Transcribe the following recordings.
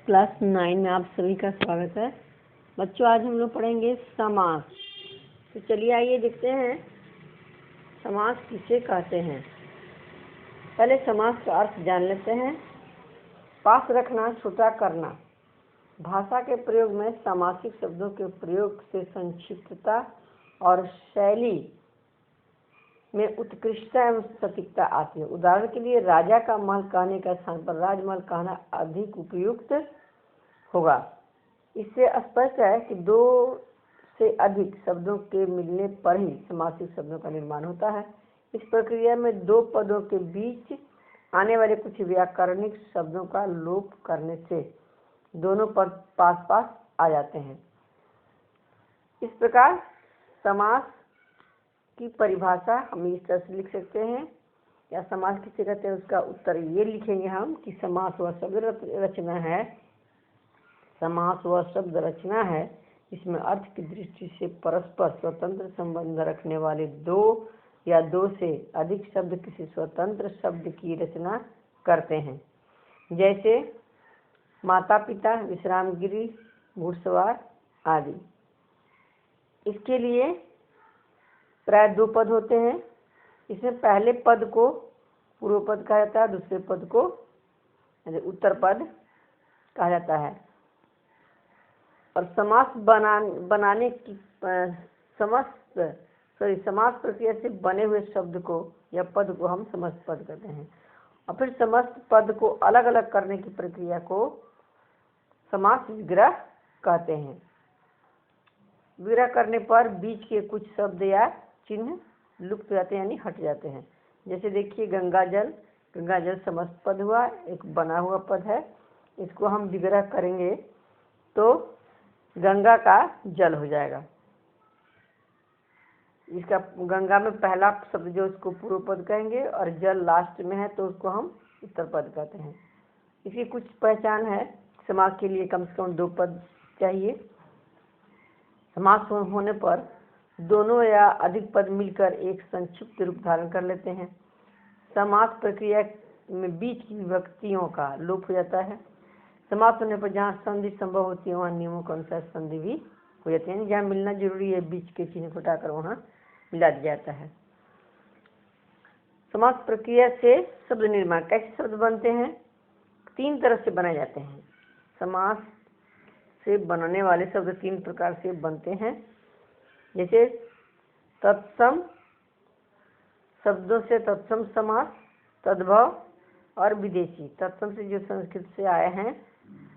Class 9 में आप सभी का स्वागत है। बच्चों, आज हम लोग पढ़ेंगे समास। तो चलिए आइए देखते हैं समास किसे कहते हैं। पहले समास का अर्थ जान लेते हैं। पास रखना, छुटा करना। भाषा के प्रयोग में सामासिक शब्दों के प्रयोग से संक्षिप्तता और शैली में उत्कृष्टता एवं सटीकता आती है। उदाहरण के लिए, राजा का महल कहने के स्थान पर राजमहल कहना अधिक उपयुक्त होगा। इससे स्पष्ट है कि दो से अधिक शब्दों के मिलने पर ही समासिक शब्दों का निर्माण होता है। इस प्रक्रिया में दो पदों के बीच आने वाले कुछ व्याकरणिक शब्दों का लोप करने से दोनों पद पास पास आ जाते हैं। इस प्रकार समास की परिभाषा हम इस तरह से लिख सकते हैं। या समास किसे कहते हैं, उसका उत्तर ये लिखेंगे हम कि समास वह शब्द रचना है। समास वह शब्द रचना है जिसमें अर्थ की दृष्टि से परस्पर स्वतंत्र संबंध रखने वाले दो या दो से अधिक शब्द किसी स्वतंत्र शब्द की रचना करते हैं। जैसे माता पिता, विश्राम गृह, घुड़सवार आदि। इसके लिए प्राय दो पद होते हैं। इसमें पहले पद को पूर्व पद कहा जाता है, दूसरे पद को उत्तर पद कहा जाता है। और समास बनाने की समास प्रक्रिया से बने हुए शब्द को या पद को हम समस्त पद कहते हैं। और फिर समस्त पद को अलग अलग करने की प्रक्रिया को समास विग्रह कहते हैं। विग्रह करने पर बीच के कुछ शब्द या चिन्ह लुप्त हो जाते हैं, यानी हट जाते हैं। जैसे देखिए, गंगा जल। गंगा जल समस्त पद हुआ, एक बना हुआ पद है। इसको हम विग्रह करेंगे तो गंगा का जल हो जाएगा। इसका गंगा में पहला शब्द जो उसको पूर्व पद कहेंगे और जल लास्ट में है तो उसको हम उत्तर पद कहते हैं। इसकी कुछ पहचान है। समास के लिए कम से कम दो पद चाहिए। समास होने पर दोनों या अधिक पद मिलकर एक संक्षिप्त रूप धारण कर लेते हैं। समास प्रक्रिया में बीच की विभक्तियों का लोप हो जाता है। समास होने पर जहाँ संधि संभव होती है वहाँ नियमों के अनुसार संधि भी हो जाती है। जहाँ मिलना जरूरी है बीच के चिन्ह को हटाकर वहाँ मिला दिया जाता है। समास प्रक्रिया से शब्द निर्माण। कैसे शब्द बनते हैं? तीन तरह से बनाए जाते हैं। समास से बनने वाले शब्द तीन प्रकार से बनते हैं। जैसे तत्सम शब्दों से तत्सम समास, तद्भव और विदेशी। तत्सम से जो संस्कृत से आए हैं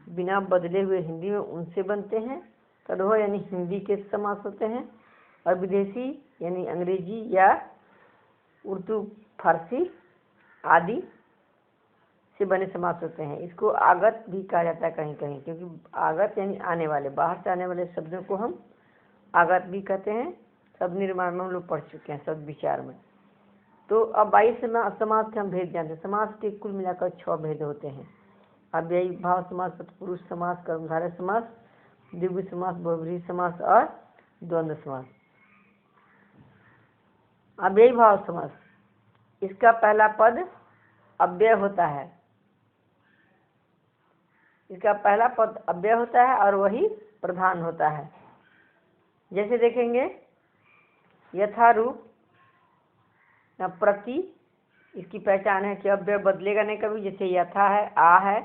बिना बदले हुए हिंदी में, उनसे बनते हैं। तद्भव यानी हिंदी के समास होते हैं। और विदेशी यानी अंग्रेजी या उर्दू, फारसी आदि से बने समास होते हैं। इसको आगत भी कहा जाता है कहीं कहीं, क्योंकि आगत यानी आने वाले, बाहर से आने वाले शब्दों को हम आगत भी कहते हैं। शब्द निर्माण में हम लोग पढ़ चुके हैं, शब्द विचार में। तो अब 22 समास के हम भेद जानते हैं। समास के कुल मिलाकर 6 भेद होते हैं। अव्ययी भाव समास, तत्पुरुष समास, कर्मधारय समास, द्विगु समास, बहुब्रीहि समास और द्वंद्व समास। अव्ययी भाव समास, इसका पहला पद अव्यय होता है। इसका पहला पद अव्यय होता है और वही प्रधान होता है। जैसे देखेंगे, यथारूप प्रति, इसकी पहचान है कि अव्यय बदलेगा नहीं कभी। जैसे यथा है, आ है,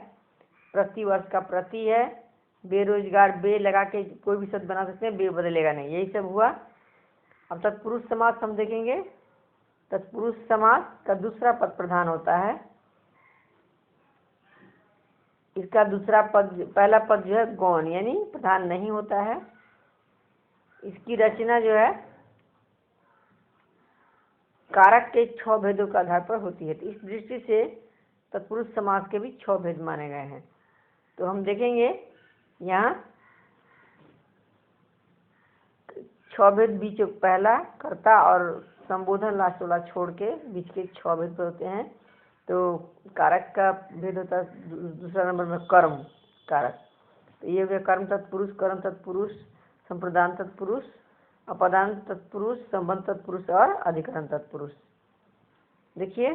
प्रति वर्ष का प्रति है, बेरोजगार, बे लगा के कोई भी शब्द बना सकते हैं, बे बदलेगा नहीं, यही सब हुआ। अब तत्पुरुष समास हम देखेंगे। तत्पुरुष समास का दूसरा पद प्रधान होता है। इसका दूसरा पद, पहला पद जो है गौण यानी प्रधान नहीं होता है। इसकी रचना जो है कारक के 6 भेदों के आधार पर होती है। तो इस दृष्टि से तत्पुरुष समास के भी 6 भेद माने गए हैं। तो हम देखेंगे यहाँ 6 भेद, बीच पहला कर्ता और संबोधन लास्ट वाला छोड़ के बीच के 6 भेद पर होते हैं। तो कारक का भेद होता है दूसरा नंबर में कर्म कारक। तो ये हो गया कर्म तत्पुरुष, कर्म तत्पुरुष, संप्रदान तत्पुरुष, अपदान तत्पुरुष, संबंध तत्पुरुष और अधिकरण तत्पुरुष। देखिए,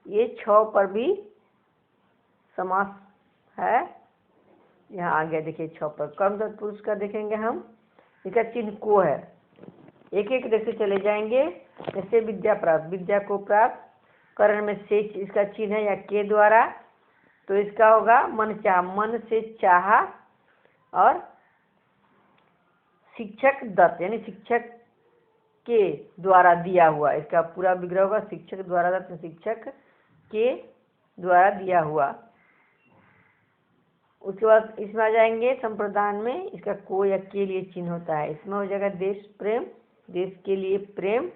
ये 6 पर भी समास है यहाँ आ गया, देखिए 6 पर। कर्म तत्पुरुष का देखेंगे हम, इसका चिन्ह को है। एक एक देखते चले जाएंगे। जैसे विद्या प्राप्त, विद्या को प्राप्त, करण में से इसका चिन्ह है या के द्वारा, तो इसका होगा मन चाह, मन से चाहा। और शिक्षक दत्त, यानी शिक्षक के द्वारा दिया हुआ, इसका पूरा विग्रह होगा शिक्षक द्वारा दत्त, शिक्षक के द्वारा दिया हुआ। उसके बाद इसमें आ जाएंगे संप्रदान में, इसका को या के लिए चिन्ह होता है। इसमें हो जाएगा देश प्रेम, देश के लिए प्रेम।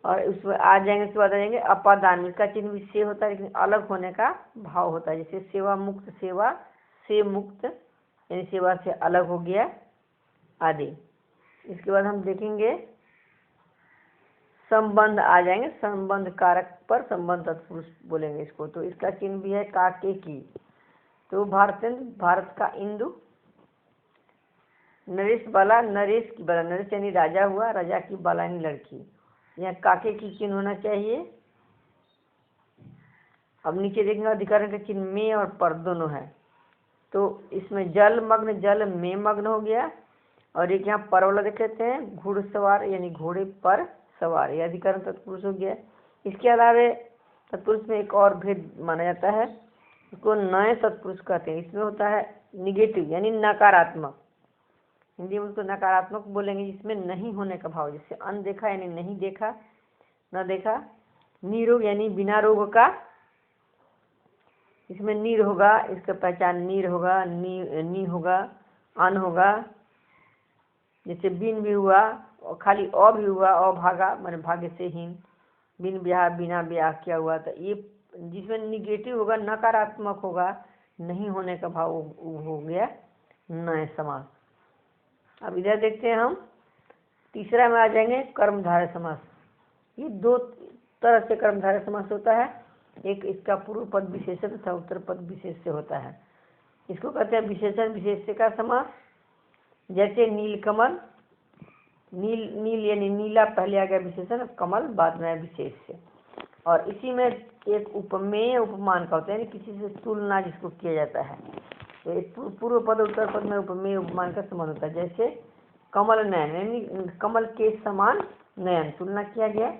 और उसमें आ जाएंगे, उसके बाद आ जाएंगे अपादान, इसका चिन्ह भी से होता है लेकिन अलग होने का भाव होता है। जैसे सेवा मुक्त, सेवा से मुक्त, यानी सेवा से अलग हो गया आदि। इसके बाद हम देखेंगे संबंध आ जाएंगे, संबंध कारक पर संबंध तत्पुरुष बोलेंगे इसको। तो इसका चिन्ह भी है काके की, तो भारतेंद्र, भारत का इंदु। नरेश बाला, नरेश की बाला, नरेश यानी राजा हुआ, राजा की बाला यानी लड़की। यहाँ काके की चिन्ह होना चाहिए। अब नीचे देखेंगे अधिकरण का चिन्ह में और पर दोनों है। तो इसमें जल मग्न, जल में मग्न हो गया। और एक यहाँ पर वाला देख लेते हैं, घुड़सवार यानी घोड़े पर सवार, यह अधिकरण तत्पुरुष हो गया। इसके अलावा तत्पुरुष में एक और भेद माना जाता है, इसको नए तत्पुरुष कहते हैं। इसमें होता है निगेटिव यानी नकारात्मक, हिंदी में उसको नकारात्मक बोलेंगे, जिसमें नहीं होने का भाव। जैसे अनदेखा यानी नहीं देखा, न देखा। निरोग यानी बिना रोग का, इसमें नीर होगा, इसका पहचान नीर होगा, नी होगा, अन होगा। जैसे बिन भी हुआ और खाली अ भी हुआ, अभागा माने भाग्य से हीन, बिन ब्याह बिना ब्याह किया हुआ। तो ये जिसमें निगेटिव होगा, नकारात्मक होगा, नहीं होने का भाव हो गया नए समास। अब इधर देखते हैं हम, तीसरा में आ जाएंगे कर्मधारय समास। ये दो तरह से कर्मधारय समास होता है, एक इसका पूर्व पद विशेषण तथा उत्तर पद विशेष से होता है। इसको कहते हैं विशेषण विशेष से का समास। जैसे नीलकमल, नील, नील यानी नीला पहले आ गया विशेषण, कमल बाद में विशेष से। और इसी में एक उपमेय उपमान का होता है, यानी किसी से तुलना जिसको किया जाता है। तो एक पूर्व पद उत्तर पद में उपमेय उपमान का संबंध होता है। जैसे कमल नयन, यानी कमल के समान नयन, तुलना किया गया।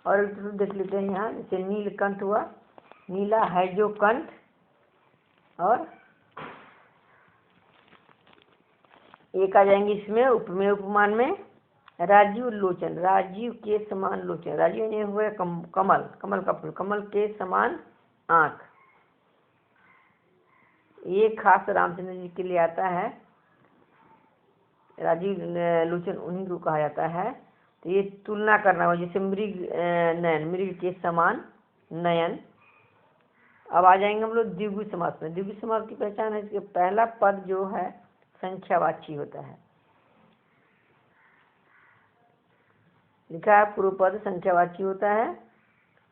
और देख लेते हैं यहाँ, जैसे नीलकंठ हुआ, नीला है जो कंठ। और एक आ जाएंगे इसमें उपमेय उपमान में राजीव लोचन, राजीव के समान लोचन। राजीव यानी हुआ कमल, कमल का फूल, कमल के समान आँख। ये खास रामचंद्र जी के लिए आता है, राजीव लोचन उन्हीं को कहा जाता है। तो ये तुलना करना हो, जैसे मृग नयन, मृग के समान नयन। अब आ जाएंगे हम लोग द्विगु समास में। द्विगु समास की पहचान है, इसके पहला पद जो है संख्यावाची होता है। लिखा है पूर्व पद संख्यावाची होता है,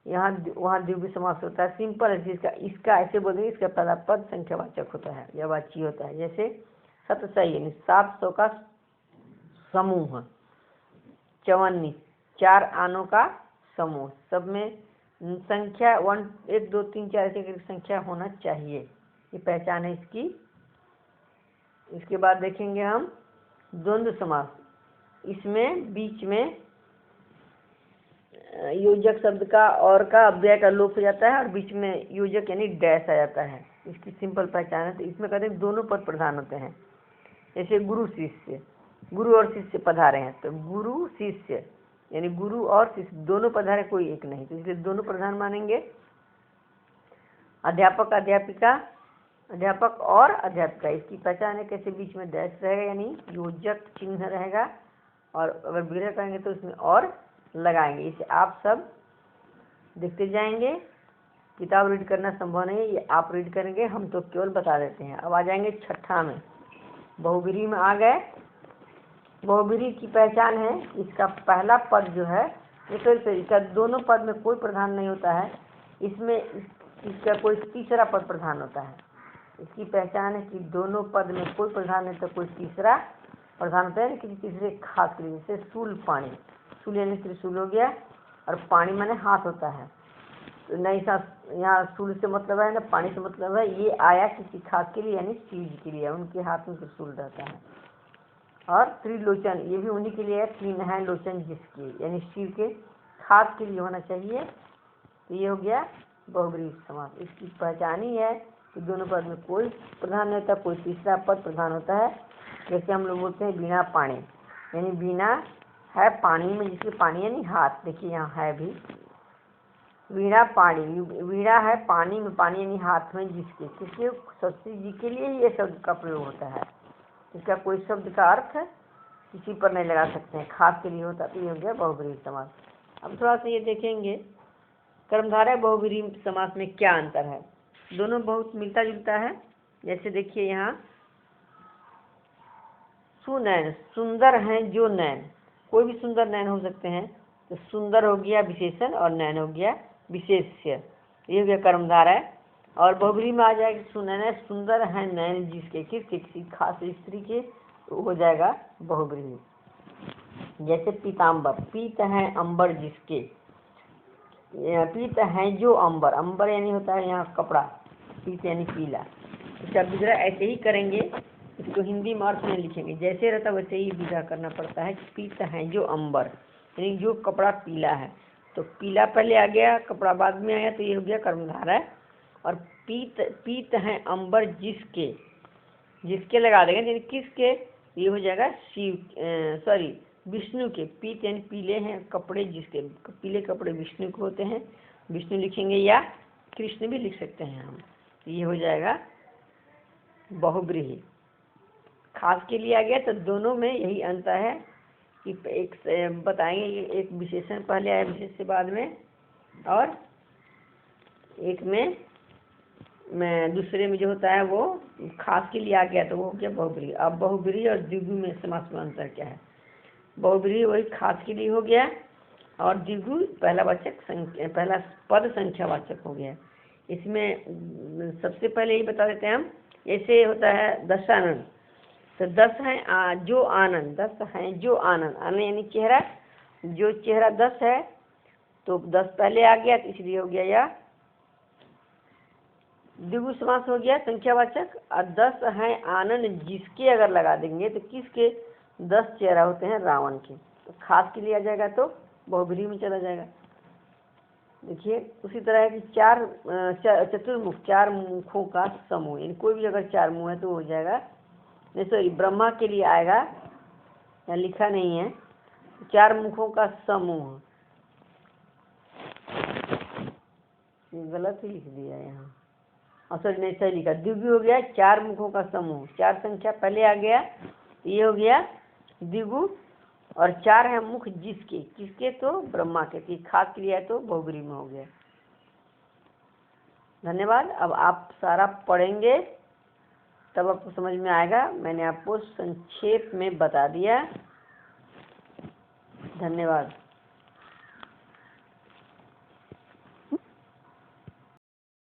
यहाँ वहाँ द्विगु समास होता है। सिंपल है, इसका इसका ऐसे बोलेंगे, इसका पहला पद संख्यावाचक होता है या वाची होता है। जैसे 700 यानी 700 का समूह, 54 4 आनों का समूह। सब में संख्या 1 1 2 3 4 ऐसे करके संख्या होना चाहिए, ये पहचान है इसकी। इसके बाद देखेंगे हम द्वंद्व समास। इसमें बीच में योजक शब्द का और का अव्यय का लोप हो जाता है और बीच में योजक यानी डैश आ जाता है। इसकी सिंपल पहचान है। तो इसमें कहते हैं दोनों पद प्रधान होते हैं। जैसे गुरु शिष्य, गुरु और शिष्य पधारे हैं, तो गुरु शिष्य यानी गुरु और शिष्य दोनों पधारे, कोई एक नहीं, तो इसलिए दोनों प्रधान मानेंगे। अध्यापक अध्यापिका, अध्यापक और अध्यापिका, इसकी पहचान है कैसे बीच में डैश रहेगा यानी योजक चिन्ह रहेगा, और अगर विग्रह करेंगे तो इसमें और लगाएंगे। इसे आप सब देखते जाएंगे, किताब रीड करना संभव नहीं है, ये आप रीड करेंगे, हम तो केवल बता देते हैं। अब आ जाएंगे छठा में, बहुब्रीहि में आ गए। बहुब्रीहि की पहचान है, इसका पहला पद जो है इसका दोनों पद में कोई प्रधान नहीं होता है, इसमें इसका कोई तीसरा पद प्रधान होता है। इसकी पहचान है कि दोनों पद में कोई प्रधान नहीं तो कोई तीसरा प्रधान होता है, किसी तीसरे खास के लिए। जैसे शूल पाणी, शूल यानी त्रिशूल हो गया और पाणी माने हाथ होता है, तो नहीं सा यहाँ सूल से मतलब है ना पानी से मतलब है, ये आया किसी खास के लिए यानी शिव जी के लिए, उनके हाथ में त्रिशूल रहता है। और त्रिलोचन ये भी उन्हीं के लिए है, 3 है लोचन जिसके, यानी शिव के खास के लिए होना चाहिए। तो ये हो गया बहुब्रीहि समास। इसकी पहचान ही है कि दोनों पद में कोई प्रधान नहीं होता, कोई तीसरा पद प्रधान होता है। जैसे हम लोग बोलते हैं बीणा पानी, यानी बीणा है पानी में, जिसके पानी यानी हाथ, देखिए यहाँ है भी वीणा पानी, वीणा है पानी में, पानी यानी हाथ में जिसके, किसके सरस्वती जी के लिए ये शब्द का प्रयोग होता है। इसका कोई शब्द का अर्थ किसी पर नहीं लगा सकते हैं, खास के लिए होता। तो ये हो गया बहुब्रीहि समास। अब थोड़ा सा ये देखेंगे कर्मधारय बहुब्रीहि समास में क्या अंतर है। दोनों बहुत मिलता जुलता है। जैसे देखिए यहाँ सुनैन, सुंदर हैं जो नैन, कोई भी सुंदर नैन हो सकते हैं। तो सुंदर हो गया विशेषण और नैन हो गया विशेष्य, ये हो गया कर्मधारय। और बहुब्रीहि में आ जाएगा सुनैन, सुंदर है नैन जिसके, किसके, किसी खास स्त्री के, तो हो जाएगा बहुब्रीहि। जैसे पीताम्बर, पीत है अंबर जिसके, पीत है जो अंबर, अंबर यानी होता है यहाँ कपड़ा, पीत यानी पीला। इसका विग्रह ऐसे ही करेंगे, इसको हिंदी में अर्थ में लिखेंगे, जैसे रहता वैसे ही विग्रह करना पड़ता है। पीत है जो अंबर यानी जो कपड़ा पीला है, तो पीला पहले आ गया, कपड़ा बाद में आया, तो ये हो गया कर्मधारय। और पीत है अंबर जिसके, जिसके लगा देंगे यानी किसके, ये हो जाएगा शिव विष्णु के। पीत यानी पीले हैं कपड़े जिसके, पीले कपड़े विष्णु के होते हैं, विष्णु लिखेंगे या कृष्ण भी लिख सकते हैं हम। ये हो जाएगा बहुब्रीहि। खास के लिए आ गया, तो दोनों में यही अंतर है कि एक बताएंगे, एक विशेषण पहले आया विशेष से बाद में, और एक में दूसरे में जो होता है वो खास के लिए आ गया, तो वो हो गया बहुब्रीहि। अब बहुब्रीहि और द्विगु में समास में अंतर क्या है। बहुब्रीहि वही खास के लिए हो गया, और द्विगु पहला पद संख्यावाचक हो गया। इसमें सबसे पहले ही बता देते हैं हम, ऐसे होता है दशानन, तो 10 हैं जो आनंद, 10 हैं जो आनंद, आनंद यानी चेहरा, जो चेहरा 10 है, तो 10 पहले आ गया, तो इसलिए हो गया या द्विगु समास हो गया संख्यावाचक। और 10 हैं आनंद जिसके अगर लगा देंगे, तो किसके, 10 चेहरा होते हैं रावण के, तो खास के लिए आ जाएगा, तो बहुब्रीहि में चला जाएगा। देखिए उसी तरह है कि चतुर्मुख, 4 मुखों का समूह, यानी कोई भी अगर 4 मुंह है तो हो जाएगा, नहीं सॉरी ब्रह्मा के लिए आएगा, यहाँ लिखा नहीं है, 4 मुखों का समूह, गलत ही लिख दिया यहाँ, सॉरी नहीं सही लिखा, द्विगु हो गया 4 मुखों का समूह, 4 संख्या पहले आ गया, ये हो गया द्विगु। और 4 है मुख जिसके, किसके, तो ब्रह्मा के, कि खास के लिए है, तो बहुब्रीहि में हो गया। धन्यवाद। अब आप सारा पढ़ेंगे तब आपको समझ में आएगा, मैंने आपको संक्षेप में बता दिया। धन्यवाद।